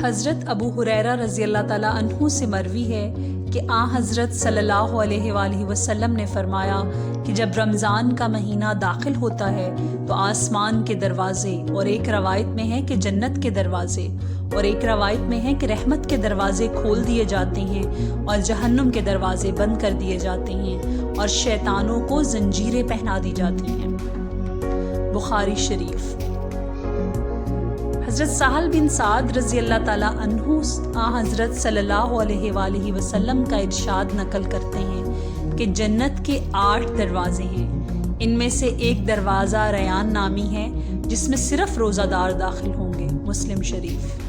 हज़रत अबू हुरैरा रज़ी अल्लाह ताला अन्हु से मरवी है कि आ हज़रत सल्लल्लाहु अलैहि वसल्लम ने फरमाया कि जब रमज़ान का महीना दाखिल होता है तो आसमान के दरवाज़े, और एक रवायत में है कि जन्नत के दरवाज़े, और एक रवायत में है कि रहमत के दरवाज़े खोल दिए जाते हैं और जहन्नुम के दरवाज़े बंद कर दिए जाते हैं और शैतानों को जंजीरें पहना दी जाती हैं। बुखारी शरीफ। हज़रत साहल बिन साद रज़ी अल्लाह ताला अन्हु हज़रत सल्लल्लाहु अलैहि वसल्लम का इरशाद नकल करते हैं कि जन्नत के 8 दरवाजे हैं। इनमें से एक दरवाज़ा रयान नामी है जिसमें सिर्फ रोज़ादार दाखिल होंगे। मुस्लिम शरीफ।